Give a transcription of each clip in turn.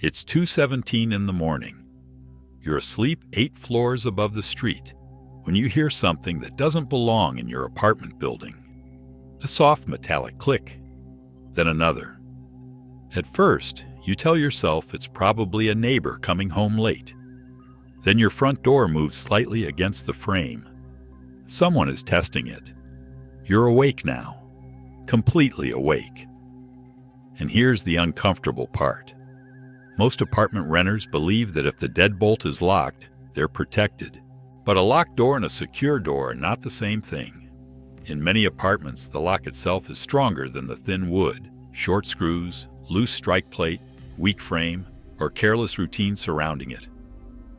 It's 2:17 in the morning. You're asleep 8 floors above the street when you hear something that doesn't belong in your apartment building. A soft metallic click, then another. At first, you tell yourself it's probably a neighbor coming home late. Then your front door moves slightly against the frame. Someone is testing it. You're awake now, completely awake. And here's the uncomfortable part. Most apartment renters believe that if the deadbolt is locked, they're protected. But a locked door and a secure door are not the same thing. In many apartments, the lock itself is stronger than the thin wood, short screws, loose strike plate, weak frame, or careless routine surrounding it.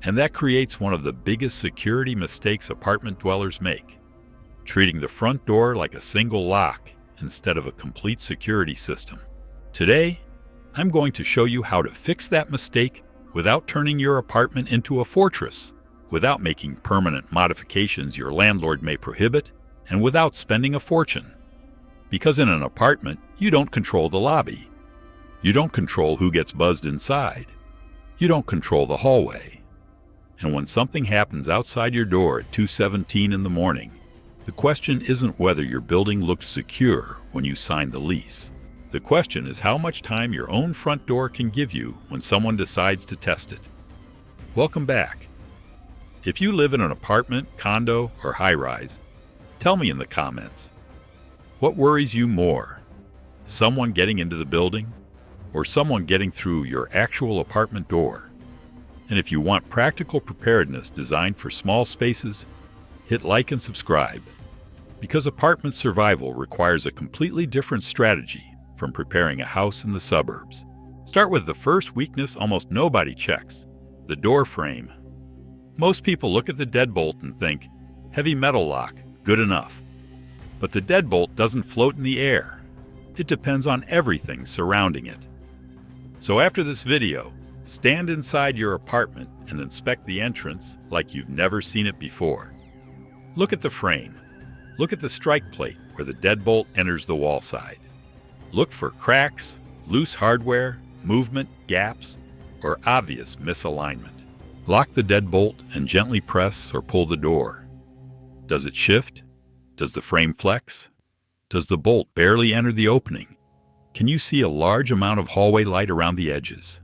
And that creates one of the biggest security mistakes apartment dwellers make, treating the front door like a single lock instead of a complete security system. Today, I'm going to show you how to fix that mistake without turning your apartment into a fortress, without making permanent modifications your landlord may prohibit, and without spending a fortune. Because in an apartment, you don't control the lobby. You don't control who gets buzzed inside. You don't control the hallway. And when something happens outside your door at 2:17 in the morning, the question isn't whether your building looked secure when you signed the lease. The question is how much time your own front door can give you when someone decides to test it. Welcome back. If you live in an apartment, condo, or high-rise, tell me in the comments. What worries you more? Someone getting into the building, or someone getting through your actual apartment door? And if you want practical preparedness designed for small spaces, hit like and subscribe. Because apartment survival requires a completely different strategy from preparing a house in the suburbs. Start with the first weakness almost nobody checks, the door frame. Most people look at the deadbolt and think, heavy metal lock, good enough. But the deadbolt doesn't float in the air. It depends on everything surrounding it. So after this video, stand inside your apartment and inspect the entrance like you've never seen it before. Look at the frame. Look at the strike plate where the deadbolt enters the wall side. Look for cracks, loose hardware, movement, gaps, or obvious misalignment. Lock the deadbolt and gently press or pull the door. Does it shift? Does the frame flex? Does the bolt barely enter the opening? Can you see a large amount of hallway light around the edges?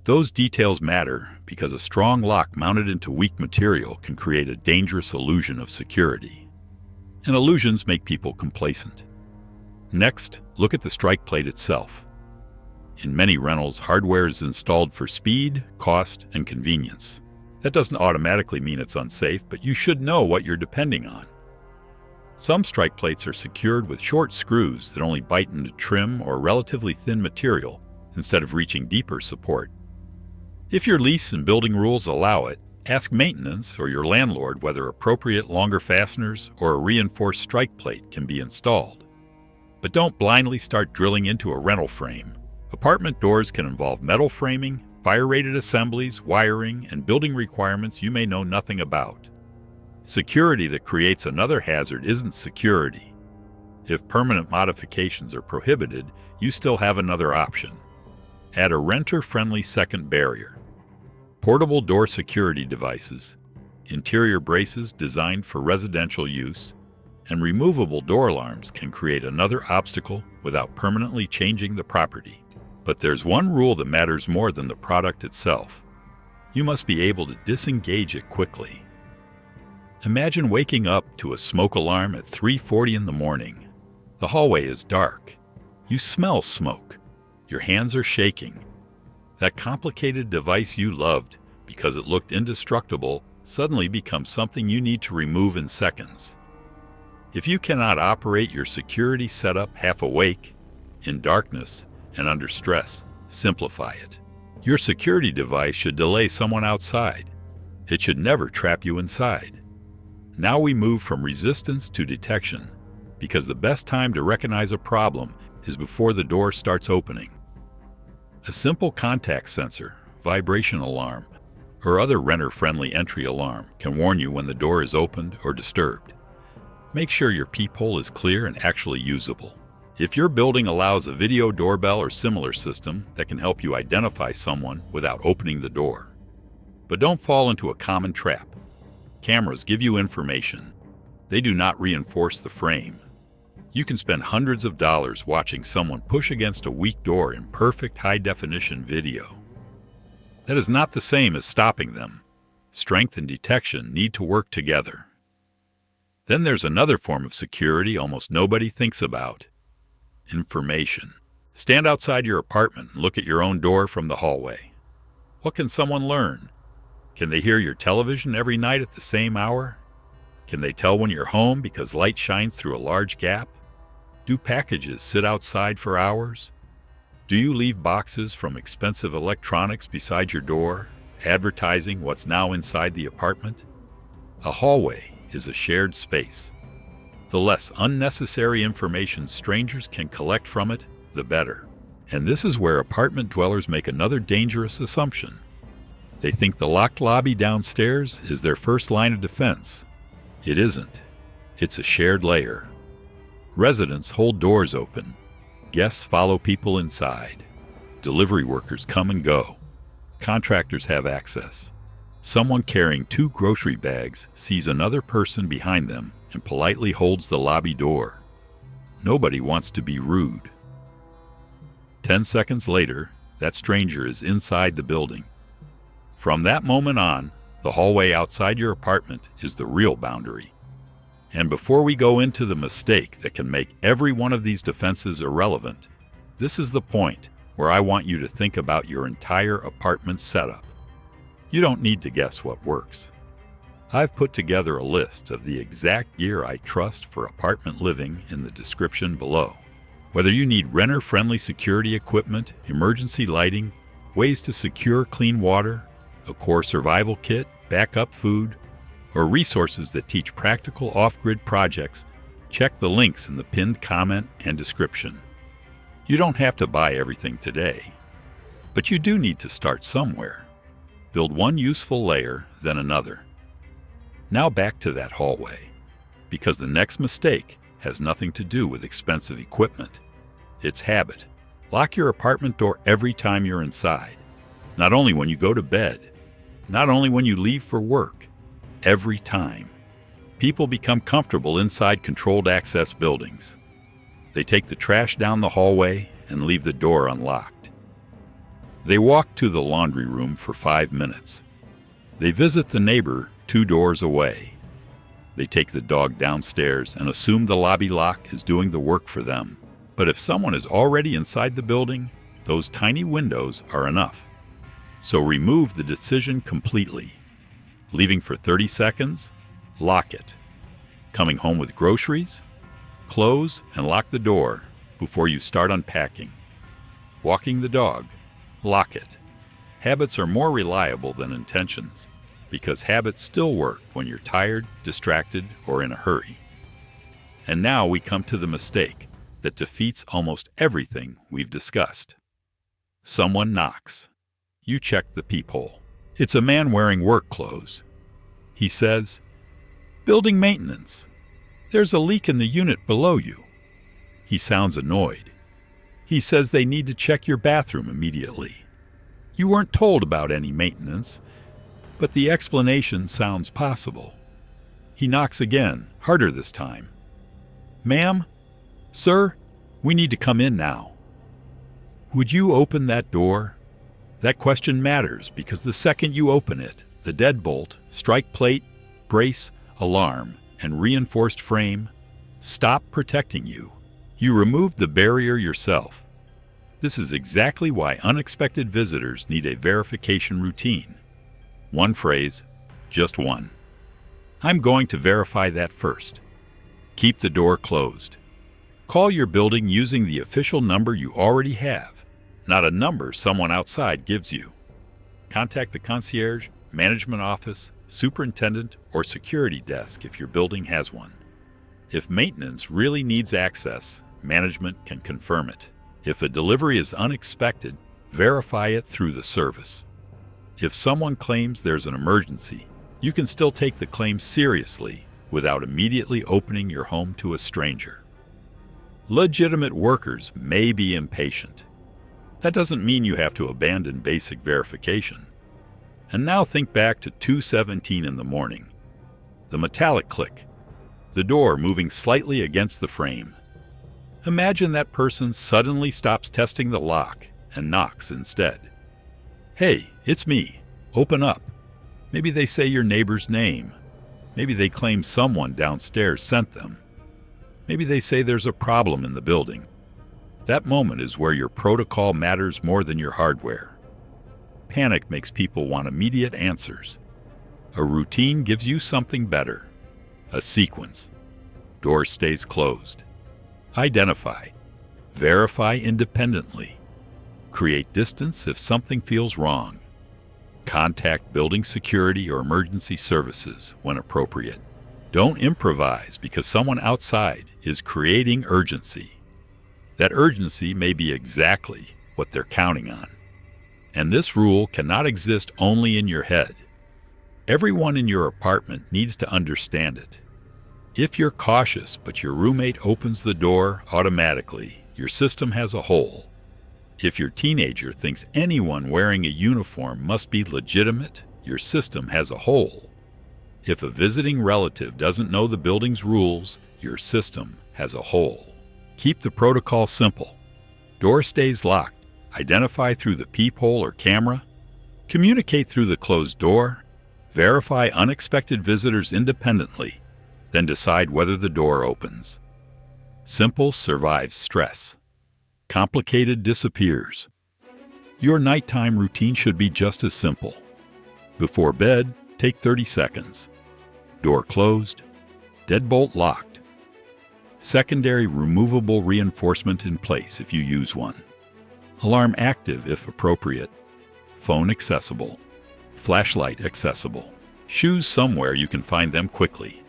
Those details matter because a strong lock mounted into weak material can create a dangerous illusion of security. And illusions make people complacent. Next, look at the strike plate itself. In many rentals, hardware is installed for speed, cost, and convenience. That doesn't automatically mean it's unsafe, but you should know what you're depending on. Some strike plates are secured with short screws that only bite into trim or relatively thin material instead of reaching deeper support. If your lease and building rules allow it, ask maintenance or your landlord whether appropriate longer fasteners or a reinforced strike plate can be installed. But don't blindly start drilling into a rental frame. Apartment doors can involve metal framing, fire-rated assemblies, wiring, and building requirements you may know nothing about. Security that creates another hazard isn't security. If permanent modifications are prohibited, you still have another option. Add a renter-friendly second barrier. Portable door security devices, interior braces designed for residential use, and removable door alarms can create another obstacle without permanently changing the property. But there's one rule that matters more than the product itself. You must be able to disengage it quickly. Imagine waking up to a smoke alarm at 3:40 in the morning. The hallway is dark. You smell smoke. Your hands are shaking. That complicated device you loved because it looked indestructible suddenly becomes something you need to remove in seconds. If you cannot operate your security setup half awake, in darkness, and under stress, simplify it. Your security device should delay someone outside. It should never trap you inside. Now we move from resistance to detection, because the best time to recognize a problem is before the door starts opening. A simple contact sensor, vibration alarm, or other renter-friendly entry alarm can warn you when the door is opened or disturbed. Make sure your peephole is clear and actually usable. If your building allows a video doorbell or similar system that can help you identify someone without opening the door. But don't fall into a common trap. Cameras give you information. They do not reinforce the frame. You can spend hundreds of dollars watching someone push against a weak door in perfect high-definition video. That is not the same as stopping them. Strength and detection need to work together. Then there's another form of security almost nobody thinks about. Information. Stand outside your apartment and look at your own door from the hallway. What can someone learn? Can they hear your television every night at the same hour? Can they tell when you're home because light shines through a large gap? Do packages sit outside for hours? Do you leave boxes from expensive electronics beside your door, advertising what's now inside the apartment? A hallway is a shared space. The less unnecessary information strangers can collect from it, the better. And this is where apartment dwellers make another dangerous assumption. They think the locked lobby downstairs is their first line of defense. It isn't. It's a shared layer. Residents hold doors open. Guests follow people inside. Delivery workers come and go. Contractors have access. Someone carrying 2 grocery bags sees another person behind them and politely holds the lobby door. Nobody wants to be rude. 10 seconds later, that stranger is inside the building. From that moment on, the hallway outside your apartment is the real boundary. And before we go into the mistake that can make every one of these defenses irrelevant, this is the point where I want you to think about your entire apartment setup. You don't need to guess what works. I've put together a list of the exact gear I trust for apartment living in the description below. Whether you need renter-friendly security equipment, emergency lighting, ways to secure clean water, a core survival kit, backup food, or resources that teach practical off-grid projects, check the links in the pinned comment and description. You don't have to buy everything today, but you do need to start somewhere. Build one useful layer, then another. Now back to that hallway, because the next mistake has nothing to do with expensive equipment. It's habit. Lock your apartment door every time you're inside. Not only when you go to bed, not only when you leave for work, every time. People become comfortable inside controlled access buildings. They take the trash down the hallway and leave the door unlocked. They walk to the laundry room for 5 minutes. They visit the neighbor 2 doors away. They take the dog downstairs and assume the lobby lock is doing the work for them. But if someone is already inside the building, those tiny windows are enough. So remove the decision completely. Leaving for 30 seconds? Lock it. Coming home with groceries? Close and lock the door before you start unpacking. Walking the dog? Lock it. Habits are more reliable than intentions, because habits still work when you're tired, distracted, or in a hurry. And now we come to the mistake that defeats almost everything we've discussed. Someone knocks. You check the peephole. It's a man wearing work clothes. He says, "Building maintenance. There's a leak in the unit below you." He sounds annoyed. He says they need to check your bathroom immediately. You weren't told about any maintenance, but the explanation sounds possible. He knocks again, harder this time. "Ma'am? Sir? We need to come in now." Would you open that door? That question matters because the second you open it, the deadbolt, strike plate, brace, alarm, and reinforced frame stop protecting you. You removed the barrier yourself. This is exactly why unexpected visitors need a verification routine. One phrase, just one. I'm going to verify that first. Keep the door closed. Call your building using the official number you already have, not a number someone outside gives you. Contact the concierge, management office, superintendent, or security desk if your building has one. If maintenance really needs access, management can confirm it. If a delivery is unexpected, verify it through the service. If someone claims there's an emergency, you can still take the claim seriously without immediately opening your home to a stranger. Legitimate workers may be impatient. That doesn't mean you have to abandon basic verification. And now think back to 2:17 in the morning. The metallic click. The door moving slightly against the frame. Imagine that person suddenly stops testing the lock and knocks instead. "Hey, it's me. Open up." Maybe they say your neighbor's name. Maybe they claim someone downstairs sent them. Maybe they say there's a problem in the building. That moment is where your protocol matters more than your hardware. Panic makes people want immediate answers. A routine gives you something better. A sequence. Door stays closed. Identify. Verify independently. Create distance if something feels wrong. Contact building security or emergency services when appropriate. Don't improvise because someone outside is creating urgency. That urgency may be exactly what they're counting on. And this rule cannot exist only in your head. Everyone in your apartment needs to understand it. If you're cautious but your roommate opens the door automatically, your system has a hole. If your teenager thinks anyone wearing a uniform must be legitimate, your system has a hole. If a visiting relative doesn't know the building's rules, your system has a hole. Keep the protocol simple. Door stays locked. Identify through the peephole or camera. Communicate through the closed door. Verify unexpected visitors independently. Then decide whether the door opens. Simple survives stress. Complicated disappears. Your nighttime routine should be just as simple. Before bed, take 30 seconds. Door closed. Deadbolt locked. Secondary removable reinforcement in place if you use one. Alarm active if appropriate. Phone accessible. Flashlight accessible. Shoes somewhere you can find them quickly.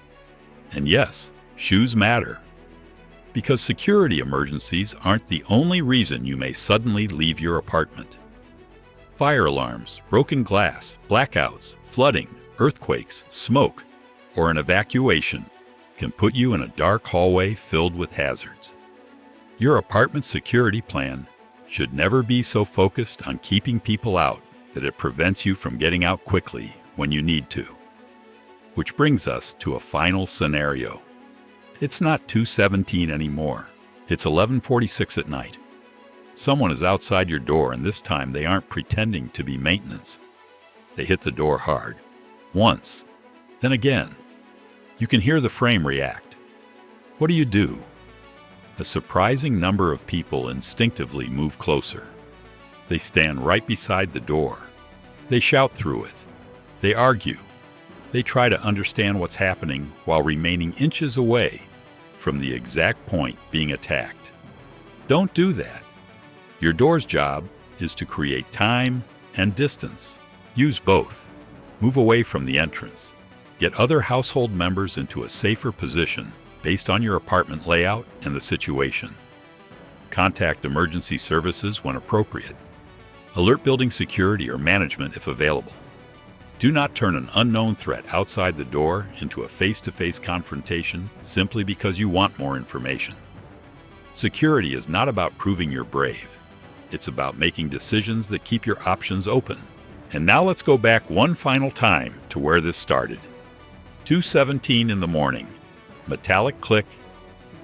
And yes, shoes matter. Because security emergencies aren't the only reason you may suddenly leave your apartment. Fire alarms, broken glass, blackouts, flooding, earthquakes, smoke, or an evacuation can put you in a dark hallway filled with hazards. Your apartment security plan should never be so focused on keeping people out that it prevents you from getting out quickly when you need to. Which brings us to a final scenario. It's not 2:17 anymore. It's 11:46 at night. Someone is outside your door, and this time they aren't pretending to be maintenance. They hit the door hard. Once, then again. You can hear the frame react. What do? A surprising number of people instinctively move closer. They stand right beside the door. They shout through it. They argue. They try to understand what's happening while remaining inches away from the exact point being attacked. Don't do that. Your door's job is to create time and distance. Use both. Move away from the entrance. Get other household members into a safer position based on your apartment layout and the situation. Contact emergency services when appropriate. Alert building security or management if available. Do not turn an unknown threat outside the door into a face-to-face confrontation simply because you want more information. Security is not about proving you're brave. It's about making decisions that keep your options open. And now let's go back one final time to where this started. 2:17 in the morning. Metallic click.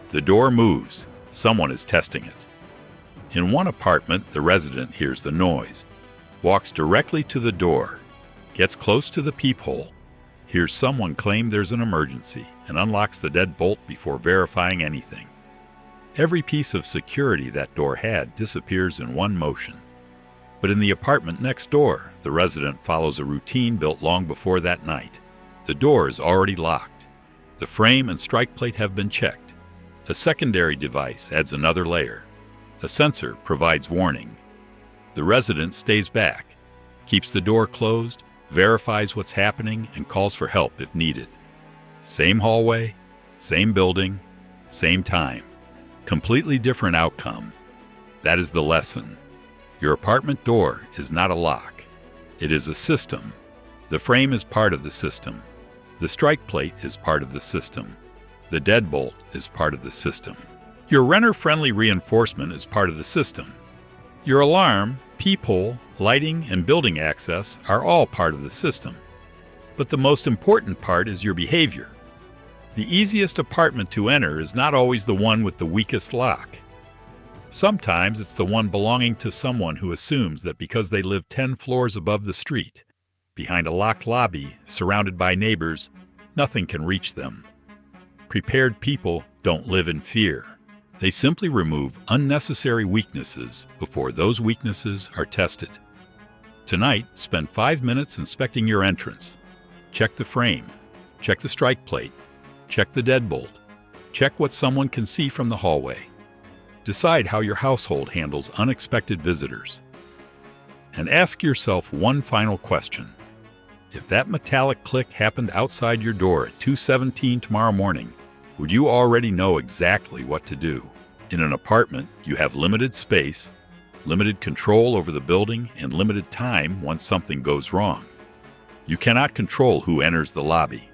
The door moves. Someone is testing it. In one apartment, the resident hears the noise, walks directly to the door, gets close to the peephole, hears someone claim there's an emergency, and unlocks the deadbolt before verifying anything. Every piece of security that door had disappears in one motion. But in the apartment next door, the resident follows a routine built long before that night. The door is already locked. The frame and strike plate have been checked. A secondary device adds another layer. A sensor provides warning. The resident stays back, keeps the door closed, verifies what's happening, and calls for help if needed. Same hallway, same building, same time. Completely different outcome. That is the lesson. Your apartment door is not a lock. It is a system. The frame is part of the system. The strike plate is part of the system. The deadbolt is part of the system. Your renter-friendly reinforcement is part of the system. Your alarm, peephole, lighting, and building access are all part of the system. But the most important part is your behavior. The easiest apartment to enter is not always the one with the weakest lock. Sometimes it's the one belonging to someone who assumes that because they live 10 floors above the street, behind a locked lobby, surrounded by neighbors, nothing can reach them. Prepared people don't live in fear. They simply remove unnecessary weaknesses before those weaknesses are tested. Tonight, spend 5 minutes inspecting your entrance. Check the frame. Check the strike plate. Check the deadbolt. Check what someone can see from the hallway. Decide how your household handles unexpected visitors. And ask yourself one final question. If that metallic click happened outside your door at 2:17 tomorrow morning, would you already know exactly what to do? In an apartment, you have limited space, limited control over the building, and limited time once something goes wrong. You cannot control who enters the lobby.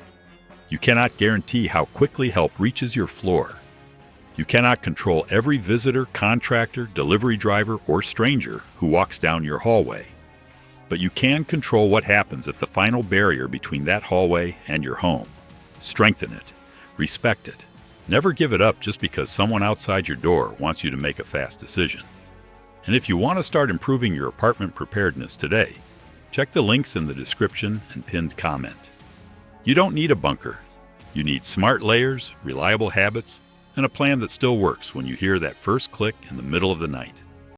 You cannot guarantee how quickly help reaches your floor. You cannot control every visitor, contractor, delivery driver, or stranger who walks down your hallway. But you can control what happens at the final barrier between that hallway and your home. Strengthen it. Respect it. Never give it up just because someone outside your door wants you to make a fast decision. And if you want to start improving your apartment preparedness today, check the links in the description and pinned comment. You don't need a bunker. You need smart layers, reliable habits, and a plan that still works when you hear that first click in the middle of the night.